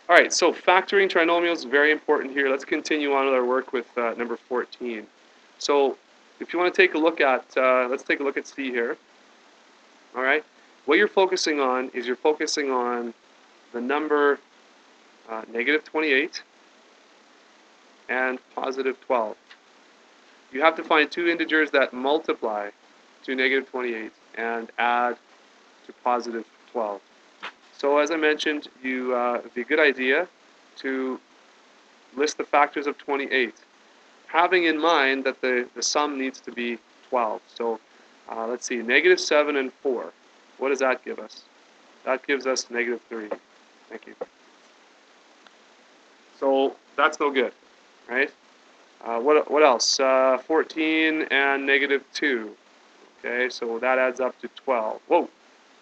All right, so factoring trinomials is very important here. Let's continue on with our work with number 14. So if you want to take a look at, let's take a look at C here. All right, what you're focusing on is you're focusing on the number negative 28 and positive 12. You have to find two integers that multiply to negative 28 and add to positive 12. So as I mentioned, it'd be a good idea to list the factors of 28, having in mind that the sum needs to be 12. So let's see, negative 7 and 4. What does that give us? That gives us negative 3. Thank you. So that's no good, right? What else? 14 and negative 2. Okay, so that adds up to 12. Whoa,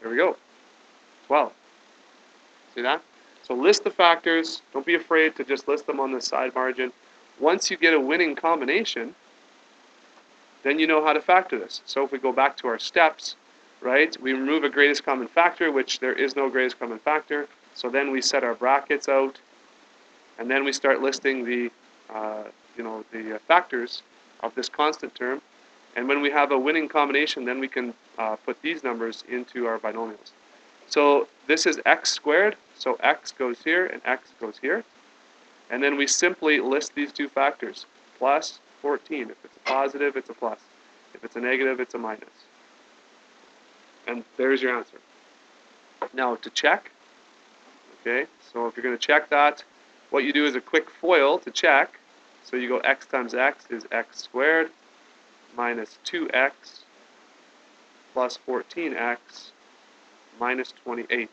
there we go. 12. See that? So list the factors. Don't be afraid to just list them on the side margin. Once you get a winning combination, then you know how to factor this. So if we go back to our steps, right, we remove a greatest common factor, which there is no greatest common factor. So then we set our brackets out, and then we start listing the factors of this constant term. And when we have a winning combination, then we can put these numbers into our binomials. So this is x squared, so x goes here and x goes here. And then we simply list these two factors, plus 14. If it's a positive, it's a plus. If it's a negative, it's a minus. And there's your answer. Now to check, okay, so if you're going to check that, what you do is a quick FOIL to check. So you go x times x is x squared minus 2x plus 14x minus 28.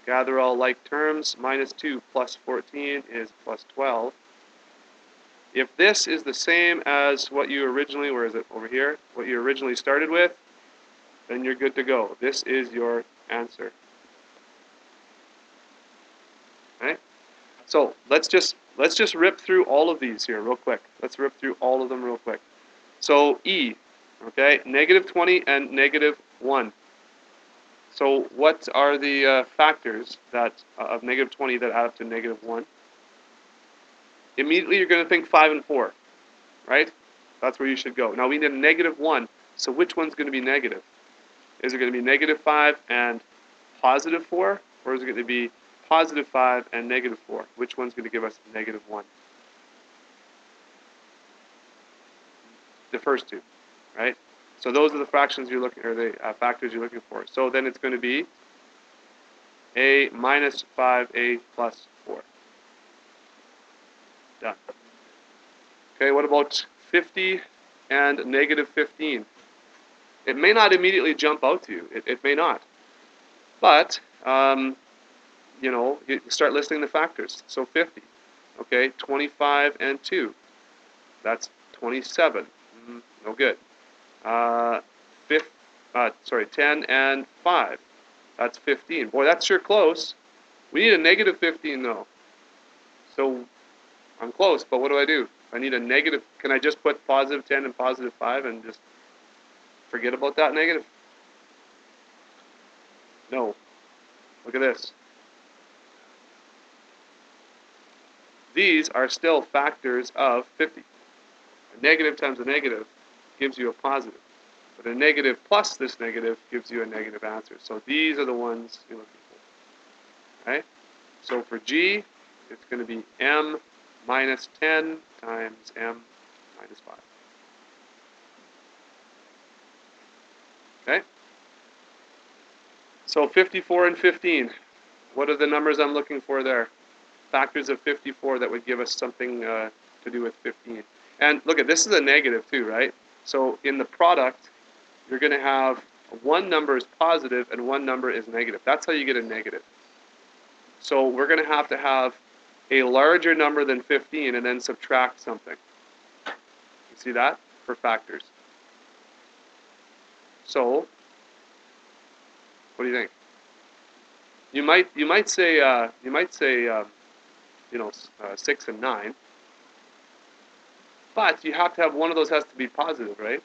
Gather all like terms. Minus 2 plus 14 is plus 12. If this is the same as what you originally, where is it, over here, what you originally started with, then you're good to go. This is your answer. Right? So let's just rip through all of these here real quick. Let's rip through all of them real quick. So E, okay, negative 20 and negative 1. So what are the factors that of negative 20 that add up to negative 1? Immediately you're going to think 5 and 4, right? That's where you should go. Now we need a negative 1, so which one's going to be negative? Is it going to be negative 5 and positive 4, or is it going to be positive 5 and negative 4? Which one's going to give us negative 1? The first two, right? So those are the fractions you're looking, or the factors you're looking for. So then it's going to be a minus 5a plus 4. Done. Okay, what about 50 and negative 15? It may not immediately jump out to you. It may not. But, you start listing the factors. So 50, okay, 25 and 2. That's 27. No good. 10 and 5. That's 15. Boy, that's sure close. We need a negative 15, though. So I'm close, but what do I do? I need a negative. Can I just put positive 10 and positive 5 and just forget about that negative? No. Look at this. These are still factors of 50. A negative times a negative gives you a positive. But a negative plus this negative gives you a negative answer. So these are the ones you're looking for. Right? So for G, it's going to be m minus 10 times m minus 5. Okay? So 54 and 15. What are the numbers I'm looking for there? Factors of 54 that would give us something to do with 15. And look at this is a negative too, right? So in the product, you're going to have one number is positive and one number is negative. That's how you get a negative. So we're going to have a larger number than 15 and then subtract something. You see that? For factors. So, what do you think? You might say 6 and 9, but you have to have one of those has to be positive, right?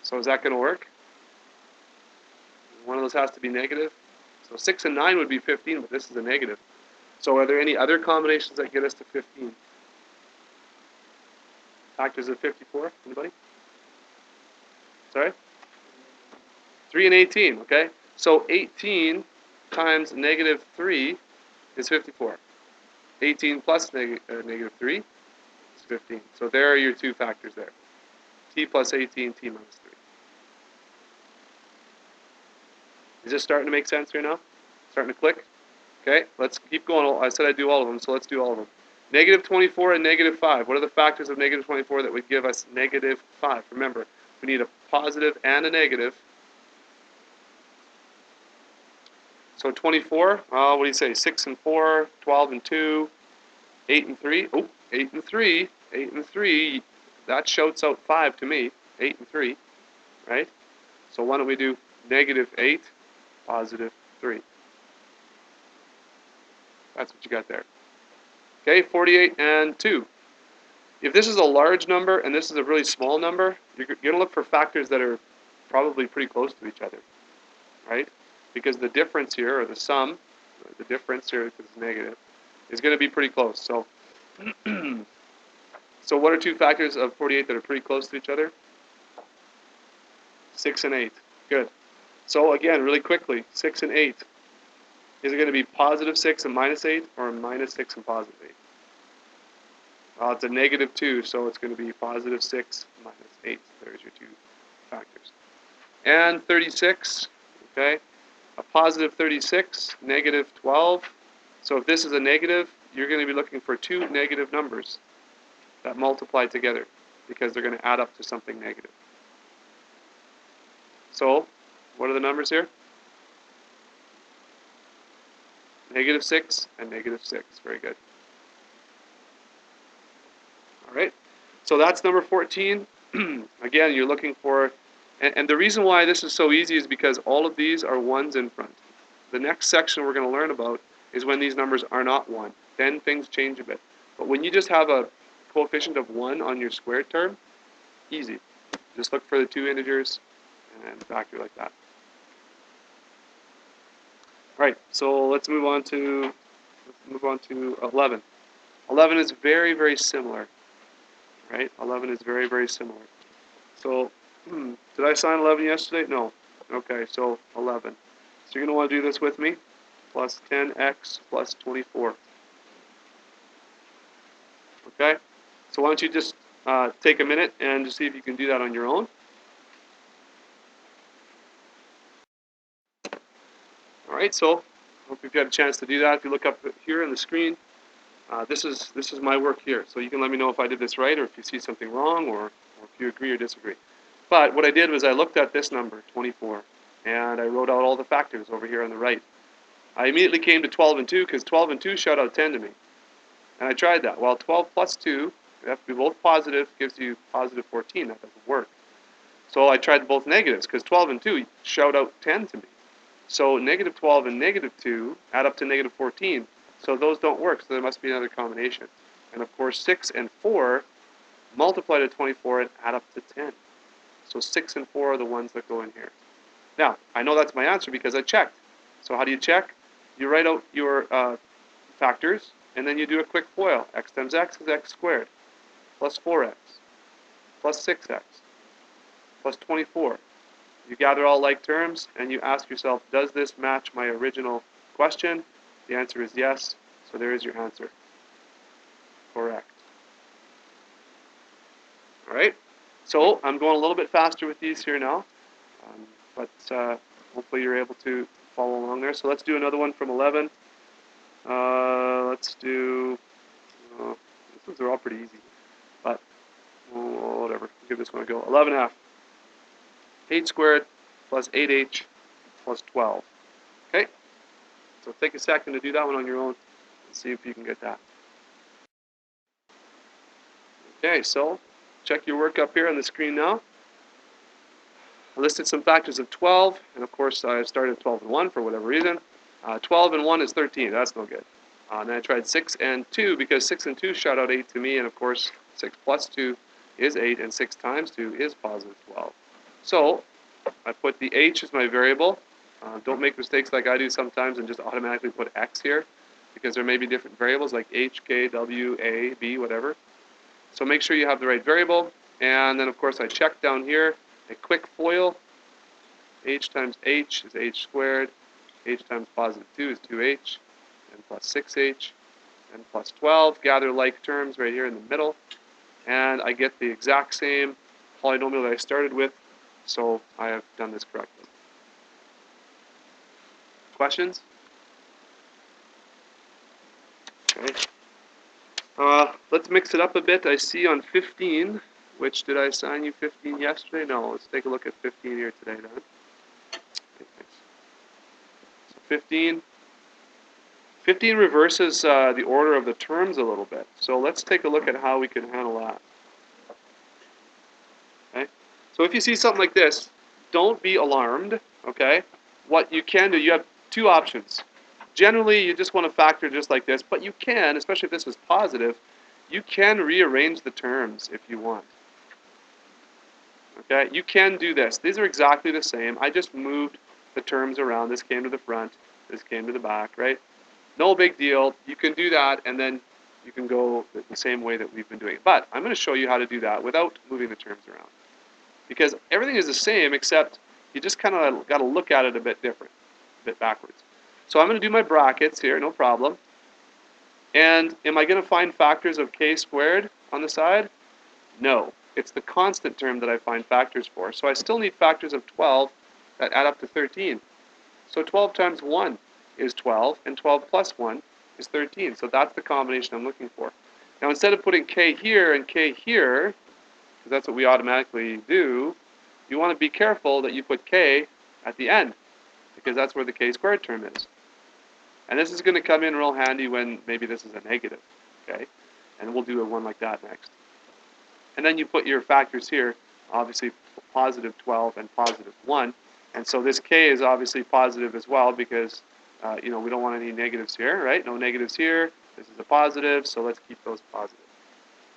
So is that going to work? One of those has to be negative. So 6 and 9 would be 15, but this is a negative. So are there any other combinations that get us to 15? Factors of 54? Anybody? Sorry? 3 and 18, okay? So 18 times negative 3 is 54. 18 plus negative 3 is 15. So there are your two factors there. T plus 18, T minus 3. Is this starting to make sense here now? Starting to click? Okay, let's keep going. I said I'd do all of them, so let's do all of them. Negative 24 and negative 5. What are the factors of negative 24 that would give us negative 5? Remember, we need a positive and a negative. So 24, what do you say? 6 and 4, 12 and 2, 8 and 3. Oh, 8 and 3. 8 and 3. That shouts out 5 to me. 8 and 3, right? So why don't we do negative 8, positive 3. That's what you got there. Okay, 48 and 2. If this is a large number and this is a really small number, you're going to look for factors that are probably pretty close to each other, right? Because the difference here, or the sum, the difference here, because it's negative, is going to be pretty close. So, so what are two factors of 48 that are pretty close to each other? 6 and 8. Good. So again, really quickly, 6 and 8. Is it going to be positive 6 and minus 8, or minus 6 and positive 8? Well, it's a negative 2, so it's going to be positive 6 minus 8. There's your two factors. And 36, okay? A positive 36, negative 12. So if this is a negative, you're going to be looking for two negative numbers that multiply together because they're going to add up to something negative. So, what are the numbers here? Negative 6 and negative 6. Very good. All right. So that's number 14. Again, you're looking for, and the reason why this is so easy is because all of these are ones in front. The next section we're going to learn about is when these numbers are not 1. Then things change a bit. But when you just have a coefficient of 1 on your squared term, easy. Just look for the two integers and factor like that. All right, so let's move on to 11. 11 is very, very similar, right? 11 is very, very similar. So, did I sign 11 yesterday? No. Okay, so 11. So you're going to want to do this with me. Plus 10x plus 24. Okay? So why don't you just take a minute and just see if you can do that on your own. All right, so I hope you've had a chance to do that. If you look up here on the screen, this is my work here. So you can let me know if I did this right or if you see something wrong or if you agree or disagree. But what I did was I looked at this number, 24, and I wrote out all the factors over here on the right. I immediately came to 12 and 2 because 12 and 2 shout out 10 to me. And I tried that. Well, 12 plus 2, they have to be both positive, gives you positive 14. That doesn't work. So I tried both negatives because 12 and 2 shout out 10 to me. So negative 12 and negative 2 add up to negative 14. So those don't work, so there must be another combination. And of course, 6 and 4 multiply to 24 and add up to 10. So 6 and 4 are the ones that go in here. Now, I know that's my answer because I checked. So how do you check? You write out your factors, and then you do a quick FOIL. X times x is x squared, plus 4x, plus 6x, plus 24. You gather all like terms, and you ask yourself, does this match my original question? The answer is yes, so there is your answer. Correct. All right, so I'm going a little bit faster with these here now, but hopefully you're able to follow along there. So let's do another one from 11. Let's do, these ones are all pretty easy, but whatever, we'll give this one a go. 11 half. 8 squared plus 8h plus 12. Okay? So take a second to do that one on your own and see if you can get that. Okay, so check your work up here on the screen now. I listed some factors of 12, and of course I started 12 and 1 for whatever reason. 12 and 1 is 13, that's no good. And then I tried 6 and 2 because 6 and 2 shout out 8 to me, and of course 6 plus 2 is 8, and 6 times 2 is positive 12. So I put the h as my variable. Don't make mistakes like I do sometimes and just automatically put x here. because there may be different variables like h, k, w, a, b, whatever. So make sure you have the right variable. And then, of course, I check down here a quick FOIL. H times h is h squared. H times positive 2 is 2h. And plus 6h. And plus 12. Gather like terms right here in the middle. And I get the exact same polynomial that I started with. So I have done this correctly. Questions? Okay. Let's mix it up a bit. I see on 15, which did I assign you 15 yesterday? No, let's take a look at 15 here today then. Okay, so 15 reverses the order of the terms a little bit. So let's take a look at how we can handle that. Okay? So if you see something like this, don't be alarmed, okay? What you can do, you have two options. Generally, you just want to factor just like this, but you can, especially if this is positive, you can rearrange the terms if you want. Okay, you can do this. These are exactly the same. I just moved the terms around. This came to the front, this came to the back, right? No big deal. You can do that, and then you can go the same way that we've been doing it. But I'm going to show you how to do that without moving the terms around. Because everything is the same, except you just kind of got to look at it a bit different, a bit backwards. So I'm going to do my brackets here, no problem. And am I going to find factors of k squared on the side? No. It's the constant term that I find factors for. So I still need factors of 12 that add up to 13. So 12 times 1 is 12, and 12 plus 1 is 13. So that's the combination I'm looking for. Now instead of putting k here and k here, because that's what we automatically do, you want to be careful that you put k at the end, because that's where the k squared term is. And this is going to come in real handy when maybe this is a negative, okay? And we'll do a one like that next. And then you put your factors here, obviously positive 12 and positive 1. And so this k is obviously positive as well because, we don't want any negatives here, right? No negatives here. This is a positive, so let's keep those positive.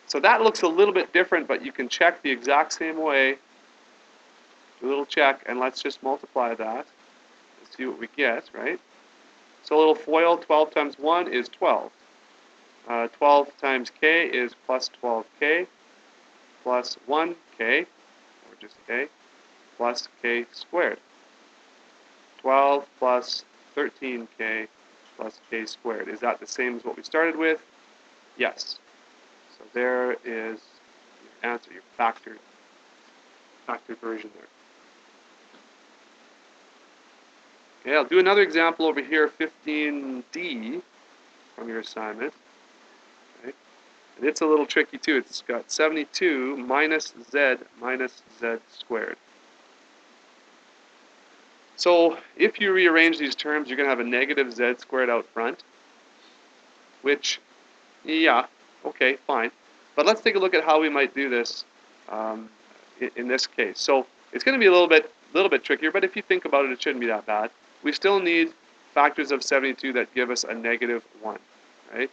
So that looks a little bit different, but you can check the exact same way. Do a little check, and let's just multiply that and see what we get, right? So a little FOIL, 12 times 1 is 12. 12 times k is plus 12k, plus 1k, or just k, plus k squared. 12 plus 13k plus k squared. Is that the same as what we started with? Yes. So there is your answer, your factored version there. Okay, I'll do another example over here, 15D from your assignment. Okay. And it's a little tricky too. It's got 72 minus z squared. So if you rearrange these terms, you're going to have a negative z squared out front, which, yeah, okay, fine. But let's take a look at how we might do this in this case. So it's going to be a little bit trickier, but if you think about it, it shouldn't be that bad. We still need factors of 72 that give us a negative 1, right?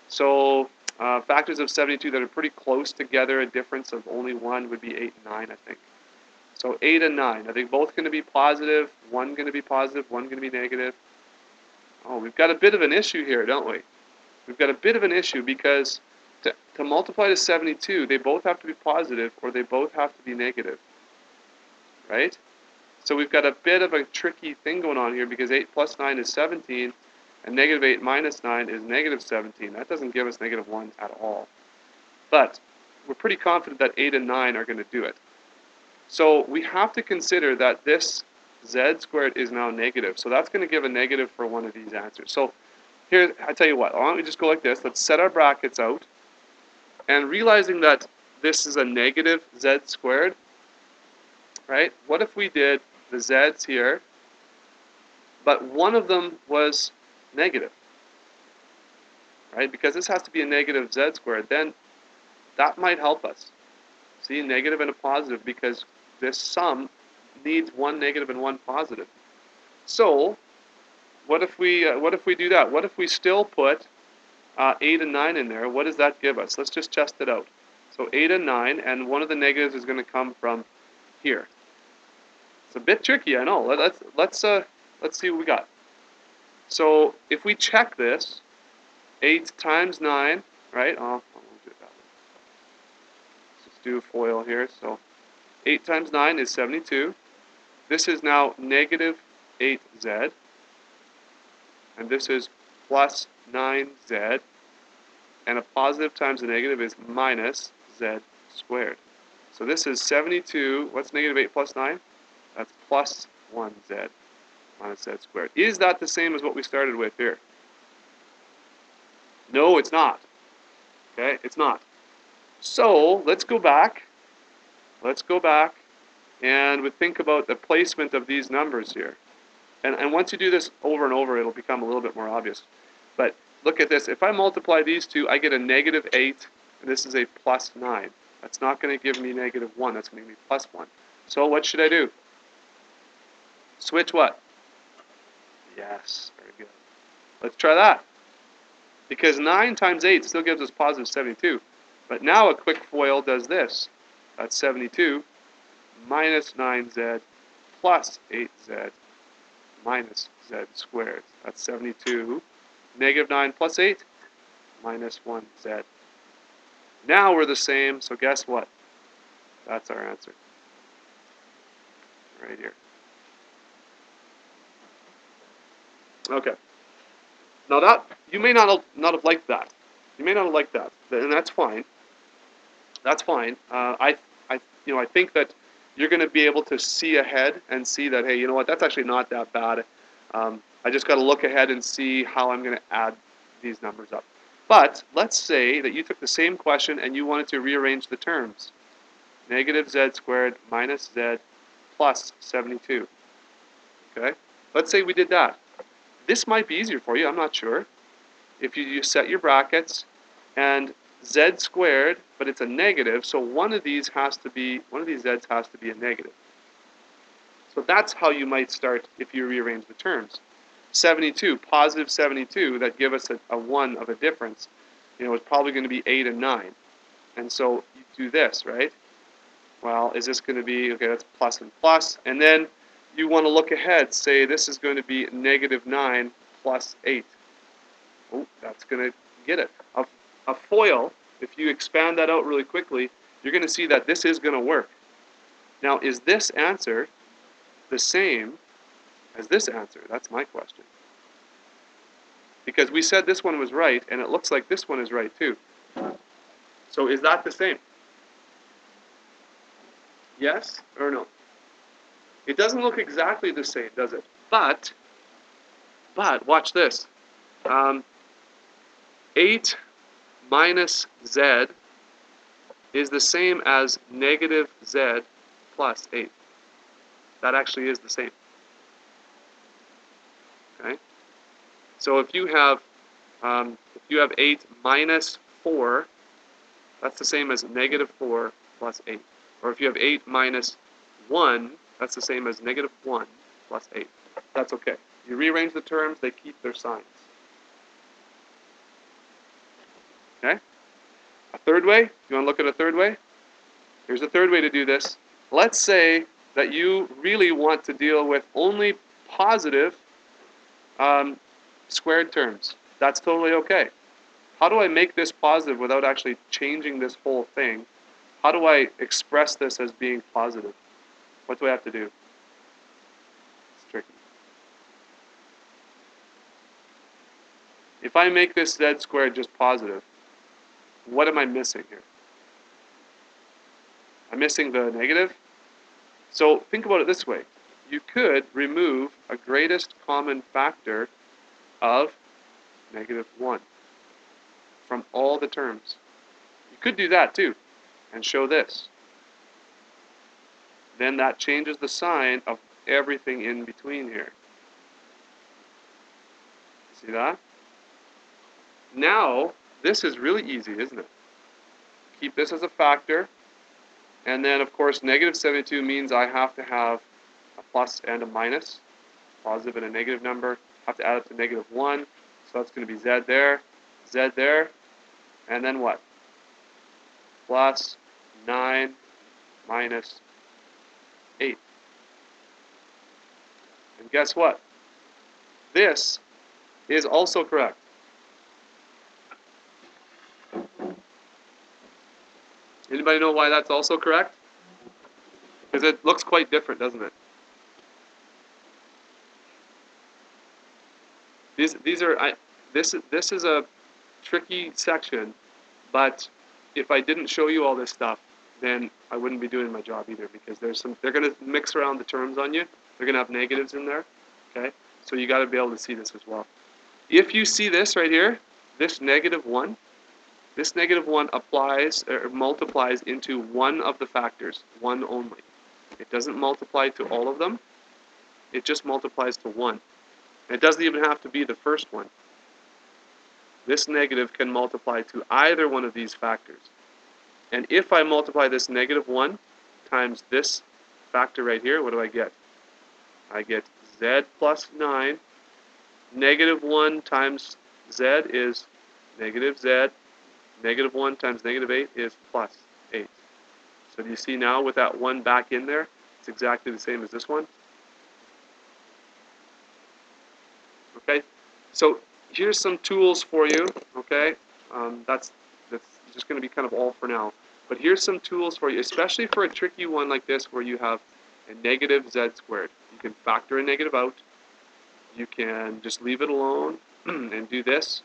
So factors of 72 that are pretty close together, a difference of only 1 would be 8 and 9, I think. So 8 and 9, are they both going to be positive? One going to be positive, one going to be negative? Oh, we've got a bit of an issue here, don't we? We've got a bit of an issue because to multiply to 72, they both have to be positive or they both have to be negative, right? So we've got a bit of a tricky thing going on here because 8 plus 9 is 17, and negative 8 minus 9 is negative 17. That doesn't give us negative 1 at all. But we're pretty confident that 8 and 9 are going to do it. So we have to consider that this z squared is now negative. So that's going to give a negative for one of these answers. So here, I tell you what, why don't we just go like this. Let's set our brackets out. And realizing that this is a negative z squared, right? What if we did the z's here, but one of them was negative, right? Because this has to be a negative z squared, then that might help us. See, negative and a positive, because this sum needs one negative and one positive. So, what if we do that? What if we still put 8 and 9 in there? What does that give us? Let's just test it out. So 8 and 9, and one of the negatives is going to come from here. It's a bit tricky, I know. Let's see what we got. So if we check this, 8 times 9, right? Oh, I won't do it that way. Let's just do a FOIL here. So 8 times 9 is 72. This is now negative 8z. And this is plus 9z. And a positive times a negative is minus z squared. So this is 72. What's negative 8 plus 9? That's plus 1z minus z squared. Is that the same as what we started with here? No, it's not. Okay, it's not. So let's go back. Let's go back and we think about the placement of these numbers here. And once you do this over and over, it'll become a little bit more obvious. But look at this. If I multiply these two, I get a negative 8, and this is a plus 9. That's not going to give me negative 1. That's going to give me plus 1. So what should I do? Switch what? Yes, very good. Let's try that. Because 9 times 8 still gives us positive 72. But now a quick FOIL does this. That's 72 minus 9z plus 8z minus z squared. That's 72. Negative 9 plus 8 minus 1z. Now we're the same, so guess what? That's our answer. Right here. Okay. Now that, you may not have liked that. You may not have liked that, and that's fine. That's fine. I think that you're going to be able to see ahead and see that, hey, you know what, that's actually not that bad. I just got to look ahead and see how I'm going to add these numbers up. But let's say that you took the same question and you wanted to rearrange the terms. Negative z squared minus z plus 72. Okay? Let's say we did that. This might be easier for you, I'm not sure. If you set your brackets and z squared, but it's a negative, so one of these z's has to be a negative. So that's how you might start if you rearrange the terms. 72, positive 72, that give us a 1 of a difference, is probably going to be 8 and 9. And so you do this, right? Well, is this going to be, okay, that's plus and plus. And then you want to look ahead, say this is going to be negative 9 plus 8. Oh, that's going to get it. A FOIL, if you expand that out really quickly, you're going to see that this is going to work. Now, is this answer the same as this answer? That's my question. Because we said this one was right, and it looks like this one is right too. So is that the same? Yes or no? It doesn't look exactly the same, does it? But watch this. 8 minus z is the same as negative z plus 8. That actually is the same. Okay? So if you have 8 minus 4, that's the same as negative 4 plus 8. Or if you have 8 minus 1, that's the same as negative 1 plus 8. That's okay. You rearrange the terms, they keep their signs. Okay? A third way? You want to look at a third way? Here's a third way to do this. Let's say that you really want to deal with only positive squared terms. That's totally okay. How do I make this positive without actually changing this whole thing? How do I express this as being positive? What do I have to do? It's tricky. If I make this z squared just positive, what am I missing here? I'm missing the negative. So think about it this way. You could remove a greatest common factor of negative 1 from all the terms. You could do that too and show this. Then that changes the sign of everything in between here. See that? Now, this is really easy, isn't it? Keep this as a factor. And then, of course, negative 72 means I have to have a plus and a minus. Positive and a negative number. I have to add up to negative 1. So that's going to be z there. And then what? Plus 9 minus 8. And guess what? This is also correct. Anybody know why that's also correct? Because it looks quite different, doesn't it? These are this is a tricky section, but if I didn't show you all this stuff, then I wouldn't be doing my job either, because they're going to mix around the terms on you. They're going to have negatives in there, okay? So you got to be able to see this as well. If you see this right here, this -1 applies or multiplies into one of the factors, one only. It doesn't multiply to all of them. It just multiplies to one. It doesn't even have to be the first one. This negative can multiply to either one of these factors. And if I multiply this -1 times this factor right here, what do I get? I get z plus 9. -1 times z is negative z. -1 times -8 is plus 8. So do you see now with that 1 back in there, it's exactly the same as this one? Okay, so here's some tools for you, okay? That's just going to be kind of all for now. But here's some tools for you, especially for a tricky one like this where you have a negative z squared. You can factor a negative out. You can just leave it alone and do this.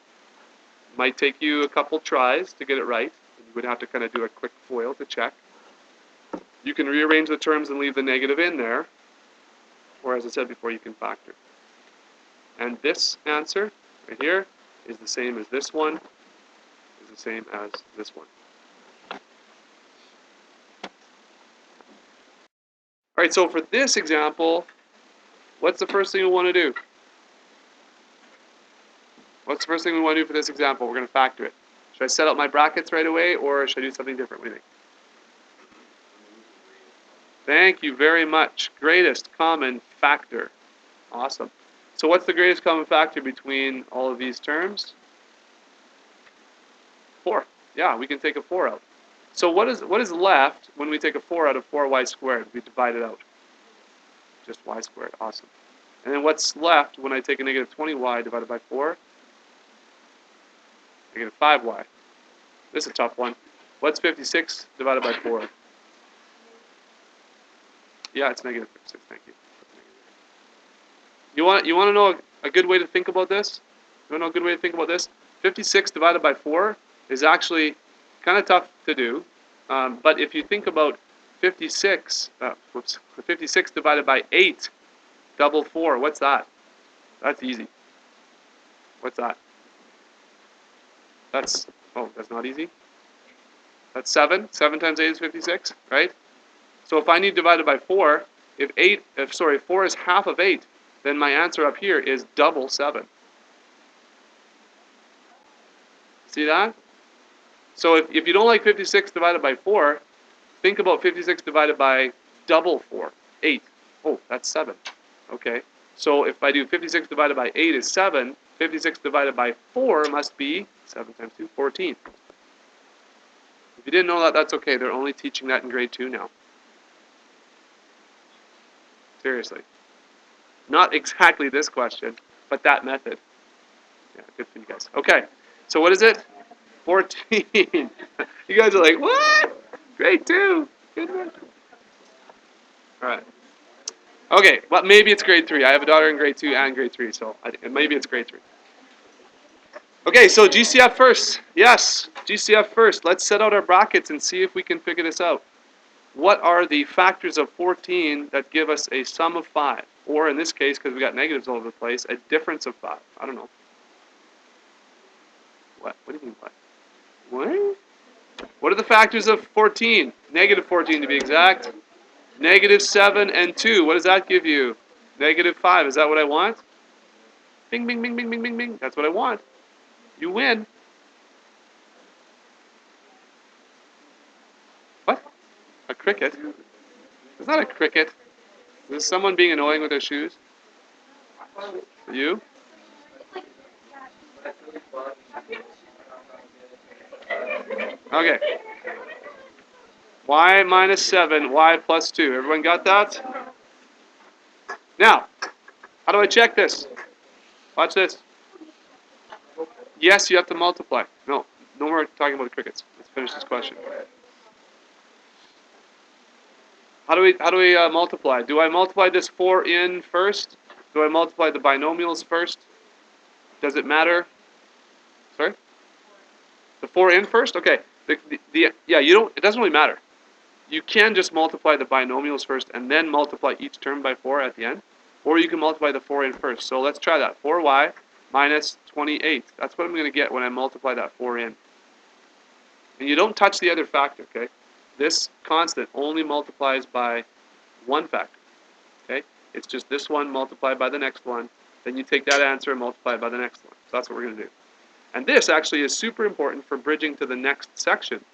Might take you a couple tries to get it right. You would have to kind of do a quick FOIL to check. You can rearrange the terms and leave the negative in there. Or as I said before, you can factor. And this answer right here is the same as this one, is the same as this one. All right, so for this example, what's the first thing we want to do? What's the first thing we want to do for this example? We're going to factor it. Should I set up my brackets right away, or should I do something different? What do you think? Thank you very much. Greatest common factor. Awesome. So what's the greatest common factor between all of these terms? 4. Yeah, we can take a 4 out. So what is left when we take a 4 out of 4y squared? We divide it out. Just y squared. Awesome. And then what's left when I take a negative 20y divided by 4? Negative 5y. This is a tough one. What's 56 divided by 4? Yeah, it's negative 56. Thank you. You want to know a good way to think about this? You want to know a good way to think about this? 56 divided by 4 is actually kind of tough to do. But if you think about 56 divided by 8, double 4, what's that? That's easy. What's that? That's not easy. That's 7. 7 times 8 is 56, right? So if I need divided by 4, if 4 is half of 8, then my answer up here is double 7. See that? So if you don't like 56 divided by 4, think about 56 divided by double 4, 8. Oh, that's 7. Okay. So if I do 56 divided by 8 is 7, 56 divided by 4 must be 7 times 2, 14. If you didn't know that, that's okay. They're only teaching that in grade 2 now. Seriously. Not exactly this question, but that method. Yeah, good for you guys. Okay, so what is it? 14. You guys are like, what? Grade 2. Good one. All right. Okay, well, maybe it's grade 3. I have a daughter in grade 2 and grade 3, so maybe it's grade 3. Okay, so GCF first. Yes, GCF first. Let's set out our brackets and see if we can figure this out. What are the factors of 14 that give us a sum of 5? Or in this case, because we got negatives all over the place, a difference of 5. I don't know. What? What do you mean what? What? What are the factors of 14? Negative 14 to be exact. Negative 7 and 2. What does that give you? Negative 5. Is that what I want? Bing, bing, bing, bing, bing, bing, bing. That's what I want. You win. What? A cricket? It's not a cricket. Is this someone being annoying with their shoes? You? Okay. Y minus 7, y plus 2. Everyone got that? Now, how do I check this? Watch this. Yes, you have to multiply. No more talking about the crickets. Let's finish this question. How do we multiply? Do I multiply this 4 in first? Do I multiply the binomials first? Does it matter? Sorry? The 4 in first? Okay. Yeah, you don't. It doesn't really matter. You can just multiply the binomials first and then multiply each term by 4 at the end. Or you can multiply the 4 in first. So let's try that. 4y minus 28. That's what I'm going to get when I multiply that 4 in. And you don't touch the other factor, okay? This constant only multiplies by one factor, okay? It's just this one multiplied by the next one. Then you take that answer and multiply it by the next one. So that's what we're going to do. And this actually is super important for bridging to the next section.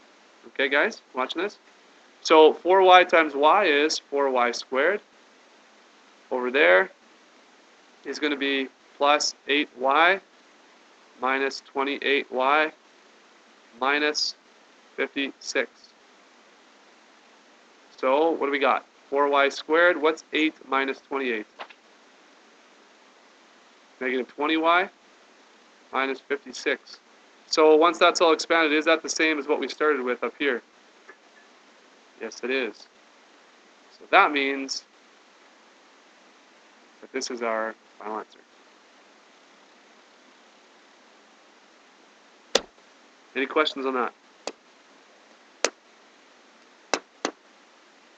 Okay, guys? Watching this? So 4y times y is 4y squared. Over there is going to be plus 8y minus 28y minus 56. So what do we got? 4y squared. What's 8 minus 28? Negative 20y minus 56. So once that's all expanded, is that the same as what we started with up here? Yes, it is. So that means that this is our final answer. Any questions on that?